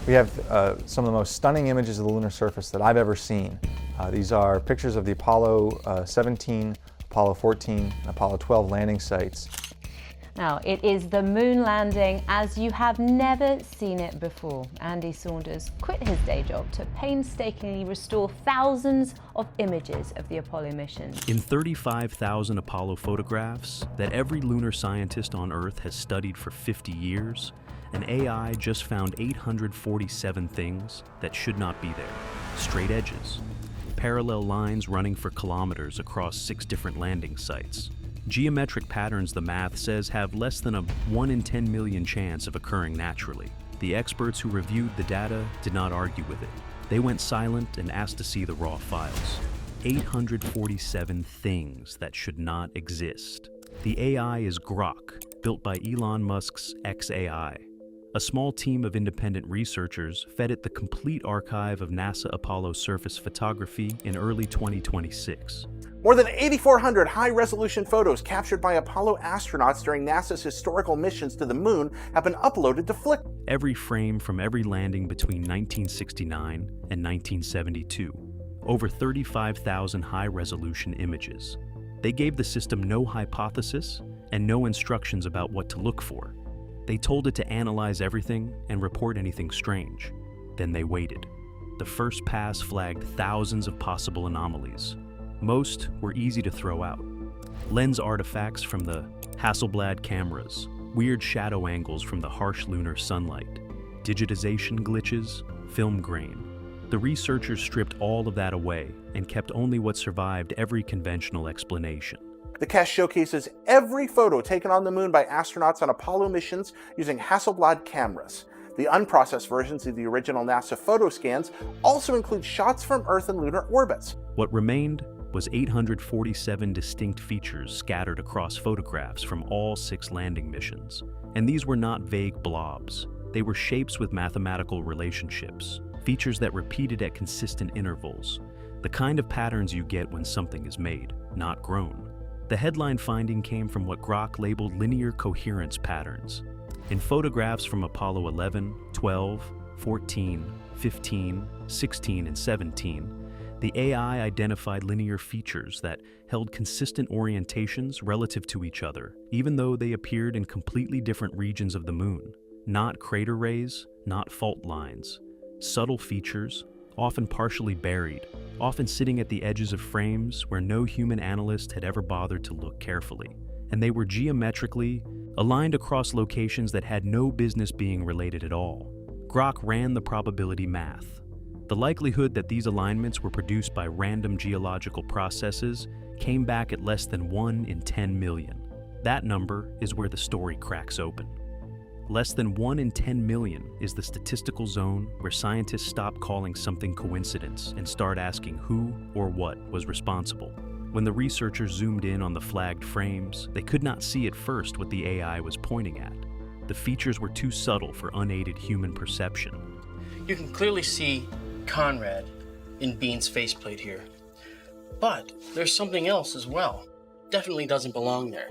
We have some of the most stunning images of the lunar surface that I've ever seen. These are pictures of the Apollo 17, Apollo 14, and Apollo 12 landing sites. Now, it is the moon landing as you have never seen it before. Andy Saunders quit his day job to painstakingly restore thousands of images of the Apollo mission. In 35,000 Apollo photographs that every lunar scientist on Earth has studied for 50 years, an AI just found 847 things that should not be there. Straight edges, parallel lines running for kilometers across 6 different landing sites. Geometric patterns the math says have less than a 1 in 10 million chance of occurring naturally. The experts who reviewed the data did not argue with it. They went silent and asked to see the raw files. 847 things that should not exist. The AI is Grok, built by Elon Musk's xAI. A small team of independent researchers fed it the complete archive of NASA Apollo surface photography in early 2026. More than 8,400 high-resolution photos captured by Apollo astronauts during NASA's historical missions to the moon have been uploaded to Flick. Every frame from every landing between 1969 and 1972. Over 35,000 high-resolution images. They gave the system no hypothesis and no instructions about what to look for. They told it to analyze everything and report anything strange. Then they waited. The first pass flagged thousands of possible anomalies. Most were easy to throw out. Lens artifacts from the Hasselblad cameras, weird shadow angles from the harsh lunar sunlight, digitization glitches, film grain. The researchers stripped all of that away and kept only what survived every conventional explanation. The cache showcases every photo taken on the moon by astronauts on Apollo missions using Hasselblad cameras. The unprocessed versions of the original NASA photo scans also include shots from Earth and lunar orbits. What remained was 847 distinct features scattered across photographs from all 6 landing missions. And these were not vague blobs. They were shapes with mathematical relationships, features that repeated at consistent intervals, the kind of patterns you get when something is made, not grown. The headline finding came from what Grok labeled linear coherence patterns. In photographs from Apollo 11, 12, 14, 15, 16, and 17, the AI identified linear features that held consistent orientations relative to each other, even though they appeared in completely different regions of the moon. Not crater rays, not fault lines. Subtle features, often partially buried, often sitting at the edges of frames where no human analyst had ever bothered to look carefully. And they were geometrically aligned across locations that had no business being related at all. Grok ran the probability math. The likelihood that these alignments were produced by random geological processes came back at less than 1 in 10 million. That number is where the story cracks open. Less than 1 in 10 million is the statistical zone where scientists stop calling something coincidence and start asking who or what was responsible. When the researchers zoomed in on the flagged frames, they could not see at first what the AI was pointing at. The features were too subtle for unaided human perception. You can clearly see Conrad in Bean's faceplate here. But there's something else as well. Definitely doesn't belong there.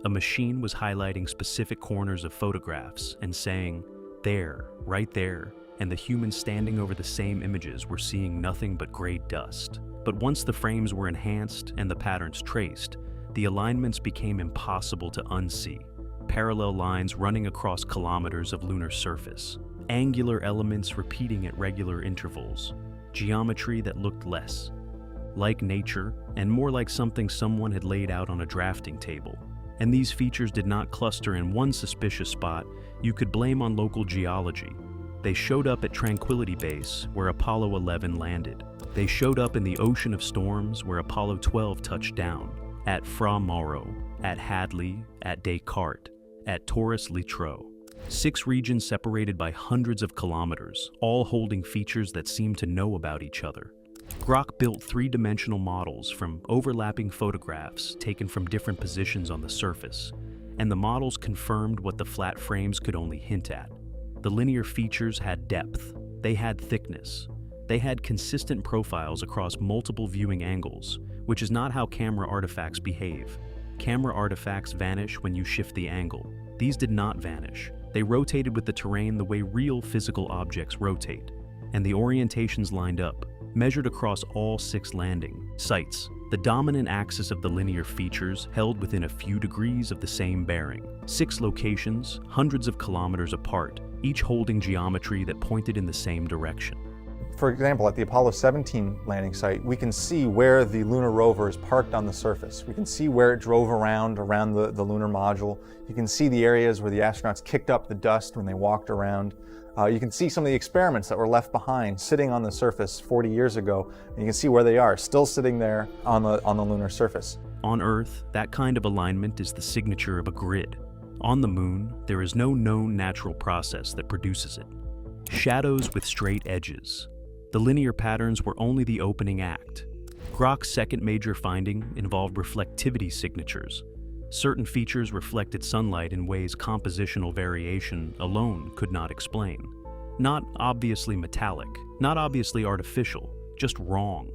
A machine was highlighting specific corners of photographs and saying, there, right there, and the humans standing over the same images were seeing nothing but gray dust. But once the frames were enhanced and the patterns traced, the alignments became impossible to unsee. Parallel lines running across kilometers of lunar surface. Angular elements repeating at regular intervals. Geometry that looked less like nature and more like something someone had laid out on a drafting table. And these features did not cluster in one suspicious spot you could blame on local geology. They showed up at Tranquility Base, where Apollo 11 landed. They showed up in the ocean of storms where Apollo 12 touched down, at Fra Mauro, at Hadley, at Descartes, at Taurus-Littrow. 6 regions separated by hundreds of kilometers, all holding features that seemed to know about each other. Grok built 3-dimensional models from overlapping photographs taken from different positions on the surface, and the models confirmed what the flat frames could only hint at. The linear features had depth, they had thickness, they had consistent profiles across multiple viewing angles, which is not how camera artifacts behave. Camera artifacts vanish when you shift the angle. These did not vanish. They rotated with the terrain the way real physical objects rotate, and the orientations lined up, measured across all 6 landing sites. The dominant axis of the linear features held within a few degrees of the same bearing. 6 locations, hundreds of kilometers apart, each holding geometry that pointed in the same direction. For example, at the Apollo 17 landing site, we can see where the lunar rover is parked on the surface. We can see where it drove around the lunar module. You can see the areas where the astronauts kicked up the dust when they walked around. You can see some of the experiments that were left behind sitting on the surface 40 years ago, and you can see where they are, still sitting there on the lunar surface. On Earth, that kind of alignment is the signature of a grid. On the Moon, there is no known natural process that produces it. Shadows with straight edges. The linear patterns were only the opening act. Grok's second major finding involved reflectivity signatures. Certain features reflected sunlight in ways compositional variation alone could not explain. Not obviously metallic, not obviously artificial, just wrong.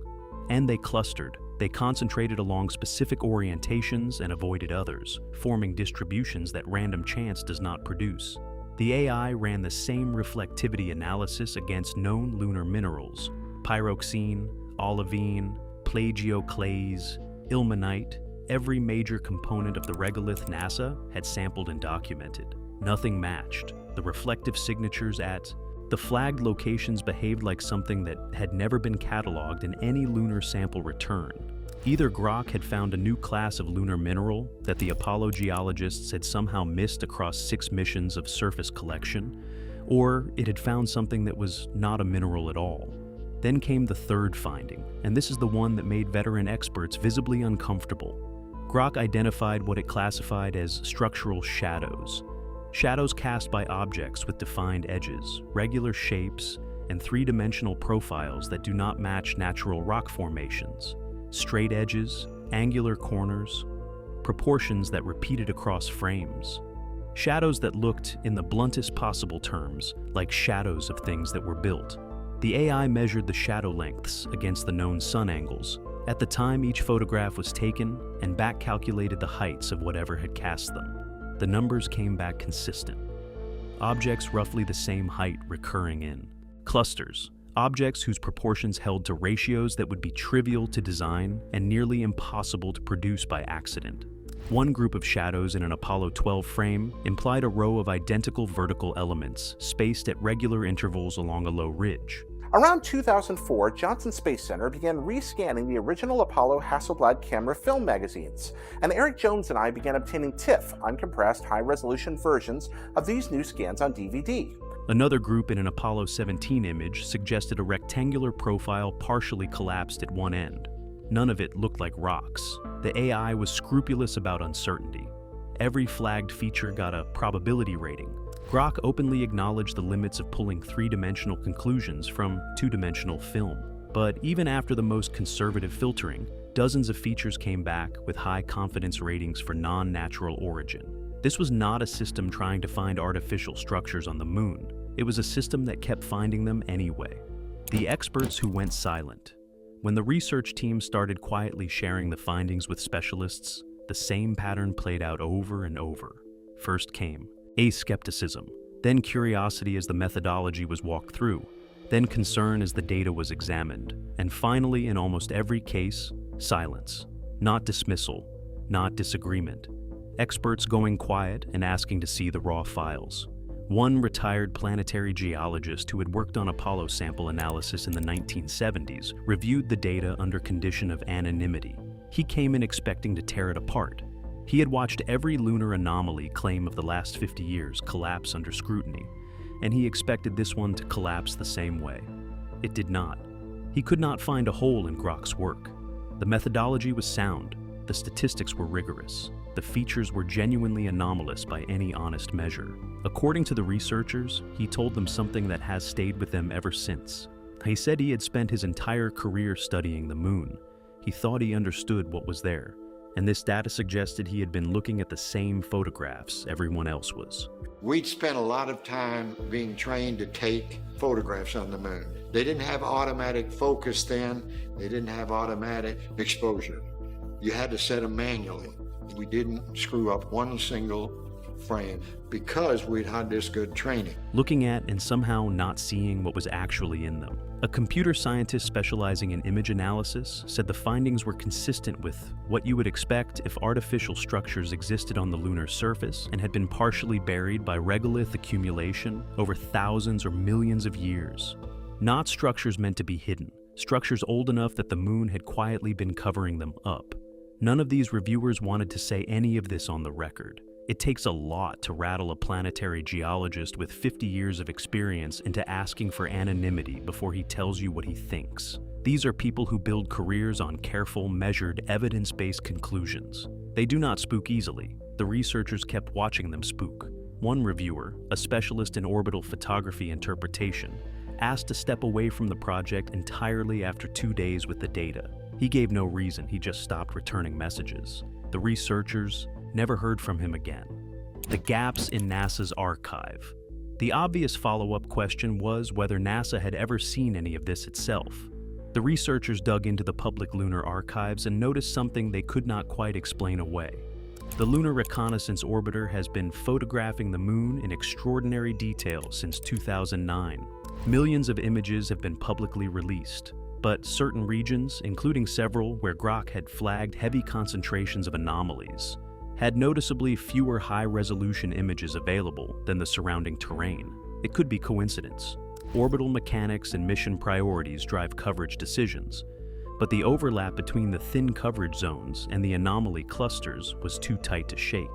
And they clustered. They concentrated along specific orientations and avoided others, forming distributions that random chance does not produce. The AI ran the same reflectivity analysis against known lunar minerals: pyroxene, olivine, plagioclase, ilmenite. Every major component of the regolith NASA had sampled and documented. Nothing matched. The reflective signatures at the flagged locations behaved like something that had never been cataloged in any lunar sample return. Either Grok had found a new class of lunar mineral that the Apollo geologists had somehow missed across 6 missions of surface collection, or it had found something that was not a mineral at all. Then came the third finding, and this is the one that made veteran experts visibly uncomfortable. Grok identified what it classified as structural shadows. Shadows cast by objects with defined edges, regular shapes, and 3-dimensional profiles that do not match natural rock formations. Straight edges, angular corners, proportions that repeated across frames. Shadows that looked, in the bluntest possible terms, like shadows of things that were built. The AI measured the shadow lengths against the known sun angles at the time each photograph was taken and back-calculated the heights of whatever had cast them. The numbers came back consistent. Objects roughly the same height recurring in clusters. Objects whose proportions held to ratios that would be trivial to design and nearly impossible to produce by accident. One group of shadows in an Apollo 12 frame implied a row of identical vertical elements spaced at regular intervals along a low ridge. Around 2004, Johnson Space Center began rescanning the original Apollo Hasselblad camera film magazines, and Eric Jones and I began obtaining TIFF, uncompressed, high-resolution versions of these new scans on DVD. Another group in an Apollo 17 image suggested a rectangular profile partially collapsed at one end. None of it looked like rocks. The AI was scrupulous about uncertainty. Every flagged feature got a probability rating. Grok openly acknowledged the limits of pulling 3-dimensional conclusions from 2-dimensional film. But even after the most conservative filtering, dozens of features came back with high confidence ratings for non-natural origin. This was not a system trying to find artificial structures on the moon. It was a system that kept finding them anyway. The experts who went silent. When the research team started quietly sharing the findings with specialists, the same pattern played out over and over. First came skepticism, then curiosity as the methodology was walked through, then concern as the data was examined, and finally, in almost every case, silence. Not dismissal, not disagreement. Experts going quiet and asking to see the raw files. One retired planetary geologist who had worked on Apollo sample analysis in the 1970s reviewed the data under condition of anonymity. He came in expecting to tear it apart. He had watched every lunar anomaly claim of the last 50 years collapse under scrutiny, and he expected this one to collapse the same way. It did not. He could not find a hole in Grok's work. The methodology was sound, the statistics were rigorous, the features were genuinely anomalous by any honest measure. According to the researchers, he told them something that has stayed with them ever since. He said he had spent his entire career studying the moon. He thought he understood what was there, and this data suggested he had been looking at the same photographs everyone else was. We'd spent a lot of time being trained to take photographs on the moon. They didn't have automatic focus then. They didn't have automatic exposure. You had to set them manually. We didn't screw up one single frame because we'd had this good training. Looking at and somehow not seeing what was actually in them. A computer scientist specializing in image analysis said the findings were consistent with what you would expect if artificial structures existed on the lunar surface and had been partially buried by regolith accumulation over thousands or millions of years. Not structures meant to be hidden, structures old enough that the moon had quietly been covering them up. None of these reviewers wanted to say any of this on the record. It takes a lot to rattle a planetary geologist with 50 years of experience into asking for anonymity before he tells you what he thinks. These are people who build careers on careful, measured, evidence-based conclusions. They do not spook easily. The researchers kept watching them spook. One reviewer, a specialist in orbital photography interpretation, asked to step away from the project entirely after 2 days with the data. He gave no reason, he just stopped returning messages. The researchers never heard from him again. The gaps in NASA's archive. The obvious follow-up question was whether NASA had ever seen any of this itself. The researchers dug into the public lunar archives and noticed something they could not quite explain away. The Lunar Reconnaissance Orbiter has been photographing the moon in extraordinary detail since 2009. Millions of images have been publicly released. But certain regions, including several where Grok had flagged heavy concentrations of anomalies, had noticeably fewer high-resolution images available than the surrounding terrain. It could be coincidence. Orbital mechanics and mission priorities drive coverage decisions, but the overlap between the thin coverage zones and the anomaly clusters was too tight to shake.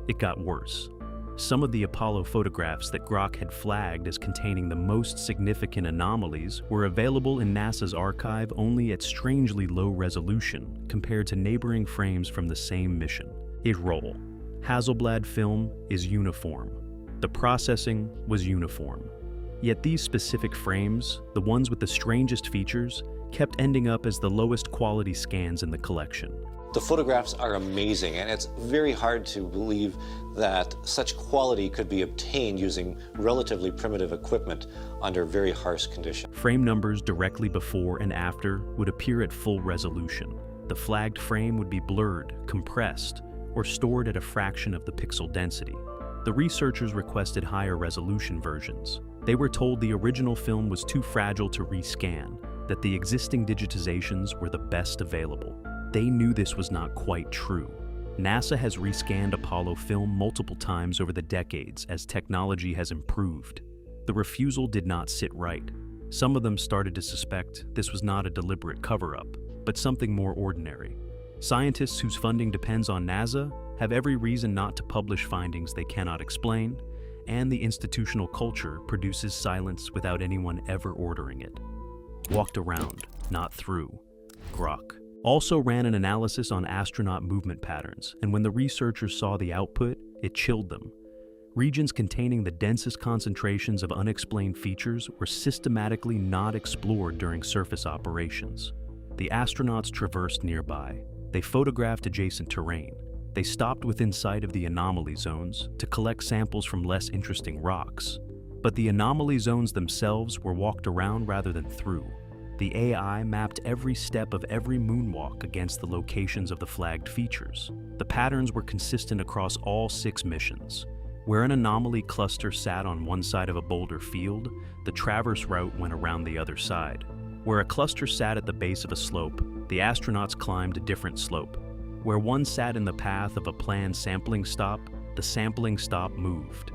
It got worse. Some of the Apollo photographs that Grok had flagged as containing the most significant anomalies were available in NASA's archive only at strangely low resolution compared to neighboring frames from the same mission. Roll. Hasselblad film is uniform. The processing was uniform. Yet these specific frames, the ones with the strangest features, kept ending up as the lowest quality scans in the collection. The photographs are amazing, and it's very hard to believe that such quality could be obtained using relatively primitive equipment under very harsh conditions. Frame numbers directly before and after would appear at full resolution. The flagged frame would be blurred, compressed, or stored at a fraction of the pixel density. The researchers requested higher resolution versions. They were told the original film was too fragile to rescan, that the existing digitizations were the best available. They knew this was not quite true. NASA has rescanned Apollo film multiple times over the decades as technology has improved. The refusal did not sit right. Some of them started to suspect this was not a deliberate cover-up, but something more ordinary. Scientists whose funding depends on NASA have every reason not to publish findings they cannot explain, and the institutional culture produces silence without anyone ever ordering it. Walked around, not through. Grok also ran an analysis on astronaut movement patterns, and when the researchers saw the output, it chilled them. Regions containing the densest concentrations of unexplained features were systematically not explored during surface operations. The astronauts traversed nearby. They photographed adjacent terrain. They stopped within sight of the anomaly zones to collect samples from less interesting rocks. But the anomaly zones themselves were walked around rather than through. The AI mapped every step of every moonwalk against the locations of the flagged features. The patterns were consistent across all 6 missions. Where an anomaly cluster sat on one side of a boulder field, the traverse route went around the other side. Where a cluster sat at the base of a slope, the astronauts climbed a different slope. Where one sat in the path of a planned sampling stop, the sampling stop moved.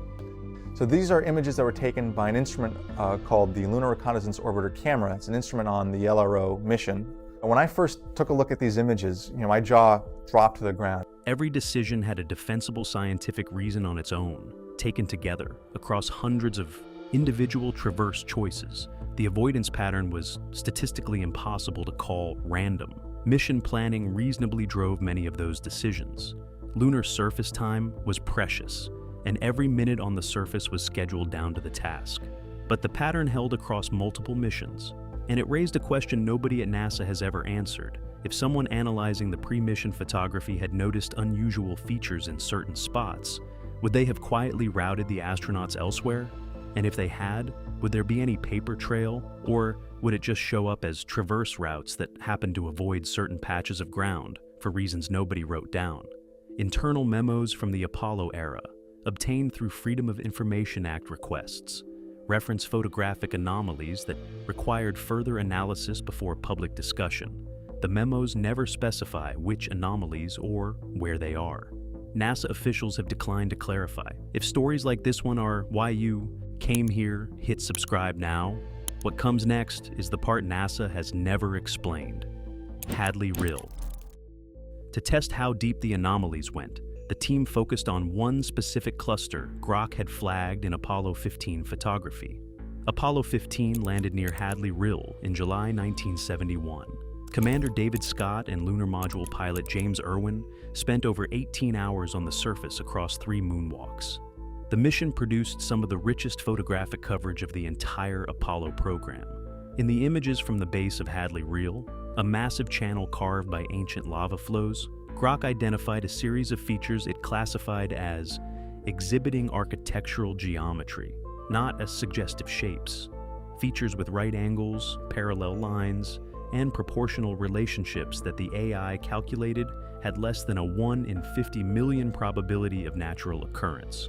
So these are images that were taken by an instrument called the Lunar Reconnaissance Orbiter camera. It's an instrument on the LRO mission. When I first took a look at these images, my jaw dropped to the ground. Every decision had a defensible scientific reason on its own, taken together across hundreds of individual traverse choices. The avoidance pattern was statistically impossible to call random. Mission planning reasonably drove many of those decisions. Lunar surface time was precious, and every minute on the surface was scheduled down to the task. But the pattern held across multiple missions, and it raised a question nobody at NASA has ever answered. If someone analyzing the pre-mission photography had noticed unusual features in certain spots, would they have quietly routed the astronauts elsewhere? And if they had, would there be any paper trail, or would it just show up as traverse routes that happened to avoid certain patches of ground for reasons nobody wrote down? Internal memos from the Apollo era, obtained through Freedom of Information Act requests, reference photographic anomalies that required further analysis before public discussion. The memos never specify which anomalies or where they are. NASA officials have declined to clarify. If stories like this one are why you came here, hit subscribe now, what comes next is the part NASA has never explained. Hadley Rille. To test how deep the anomalies went, the team focused on one specific cluster Grok had flagged in Apollo 15 photography. Apollo 15 landed near Hadley Rille in July 1971. Commander David Scott and lunar module pilot James Irwin spent over 18 hours on the surface across 3 moonwalks. The mission produced some of the richest photographic coverage of the entire Apollo program. In the images from the base of Hadley Rille, a massive channel carved by ancient lava flows, Grok identified a series of features it classified as exhibiting architectural geometry, not as suggestive shapes. Features with right angles, parallel lines, and proportional relationships that the AI calculated had less than a 1 in 50 million probability of natural occurrence.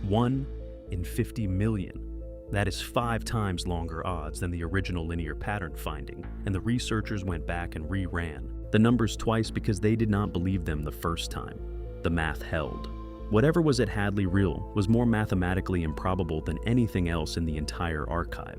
1 in 50 million. That is 5 times longer odds than the original linear pattern finding, and the researchers went back and re-ran the numbers twice because they did not believe them the first time. The math held. Whatever was at Hadley Rille was more mathematically improbable than anything else in the entire archive.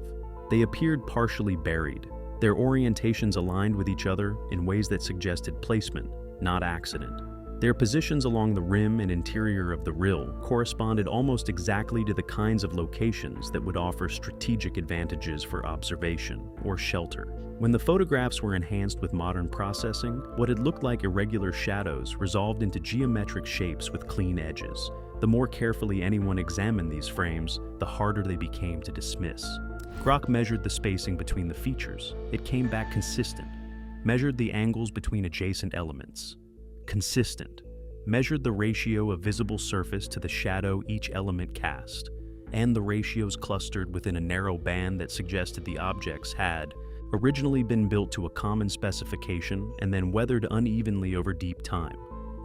They appeared partially buried. Their orientations aligned with each other in ways that suggested placement, not accident. Their positions along the rim and interior of the Rille corresponded almost exactly to the kinds of locations that would offer strategic advantages for observation or shelter. When the photographs were enhanced with modern processing, what had looked like irregular shadows resolved into geometric shapes with clean edges. The more carefully anyone examined these frames, the harder they became to dismiss. Grok measured the spacing between the features. It came back consistent. Measured the angles between adjacent elements. Consistent. Measured the ratio of visible surface to the shadow each element cast, and the ratios clustered within a narrow band that suggested the objects had originally been built to a common specification and then weathered unevenly over deep time.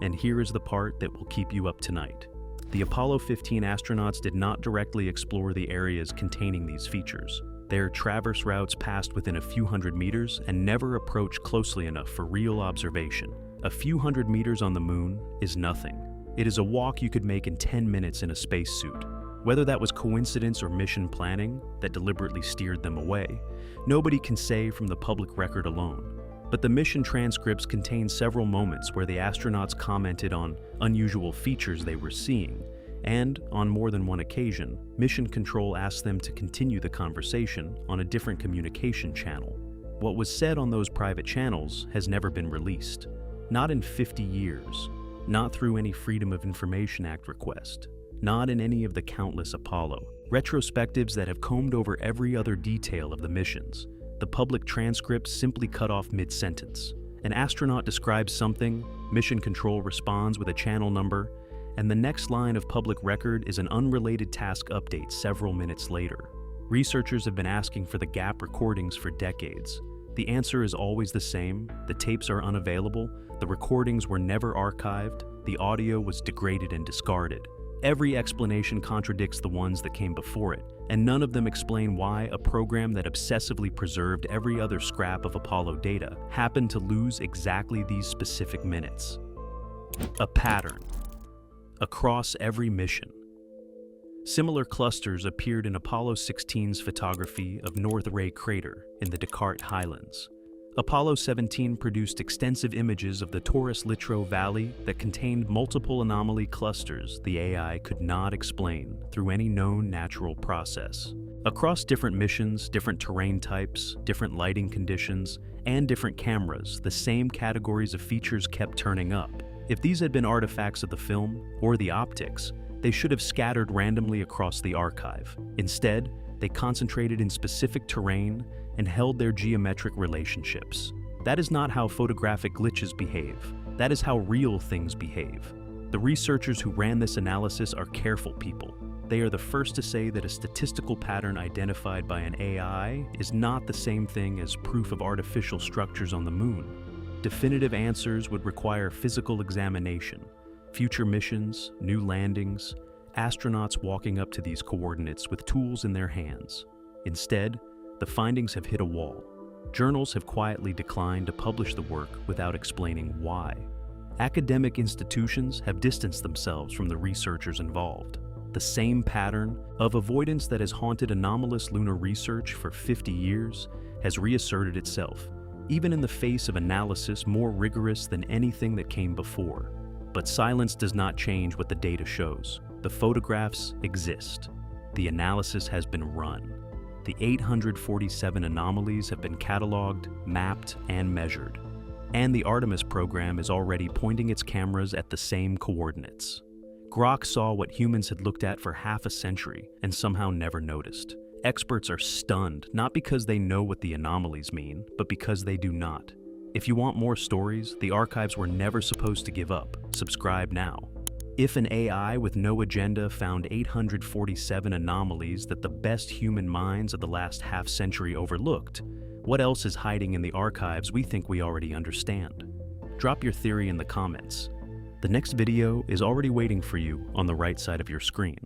And here is the part that will keep you up tonight. The Apollo 15 astronauts did not directly explore the areas containing these features. Their traverse routes passed within a few hundred meters and never approached closely enough for real observation. A few hundred meters on the moon is nothing. It is a walk you could make in 10 minutes in a spacesuit. Whether that was coincidence or mission planning that deliberately steered them away, nobody can say from the public record alone. But the mission transcripts contain several moments where the astronauts commented on unusual features they were seeing, and on more than one occasion, Mission Control asked them to continue the conversation on a different communication channel. What was said on those private channels has never been released. Not in 50 years, not through any Freedom of Information Act request, not in any of the countless Apollo retrospectives that have combed over every other detail of the missions. The public transcripts simply cut off mid-sentence. An astronaut describes something, Mission Control responds with a channel number, and the next line of public record is an unrelated task update several minutes later. Researchers have been asking for the gap recordings for decades. The answer is always the same: the tapes are unavailable, the recordings were never archived, the audio was degraded and discarded. Every explanation contradicts the ones that came before it, and none of them explain why a program that obsessively preserved every other scrap of Apollo data happened to lose exactly these specific minutes. A pattern. Across every mission. Similar clusters appeared in Apollo 16's photography of North Ray Crater in the Descartes Highlands. Apollo 17 produced extensive images of the Taurus-Littrow Valley that contained multiple anomaly clusters the AI could not explain through any known natural process. Across different missions, different terrain types, different lighting conditions, and different cameras, the same categories of features kept turning up. If these had been artifacts of the film or the optics, they should have scattered randomly across the archive. Instead, they concentrated in specific terrain and held their geometric relationships. That is not how photographic glitches behave. That is how real things behave. The researchers who ran this analysis are careful people. They are the first to say that a statistical pattern identified by an AI is not the same thing as proof of artificial structures on the moon. Definitive answers would require physical examination, future missions, new landings, astronauts walking up to these coordinates with tools in their hands. Instead, the findings have hit a wall. Journals have quietly declined to publish the work without explaining why. Academic institutions have distanced themselves from the researchers involved. The same pattern of avoidance that has haunted anomalous lunar research for 50 years has reasserted itself, even in the face of analysis more rigorous than anything that came before. But silence does not change what the data shows. The photographs exist. The analysis has been run. The 847 anomalies have been cataloged, mapped, and measured. And the Artemis program is already pointing its cameras at the same coordinates. Grok saw what humans had looked at for half a century and somehow never noticed. Experts are stunned, not because they know what the anomalies mean, but because they do not. If you want more stories the archives were never supposed to give up, subscribe now. If an AI with no agenda found 847 anomalies that the best human minds of the last half-century overlooked, what else is hiding in the archives we think we already understand? Drop your theory in the comments. The next video is already waiting for you on the right side of your screen.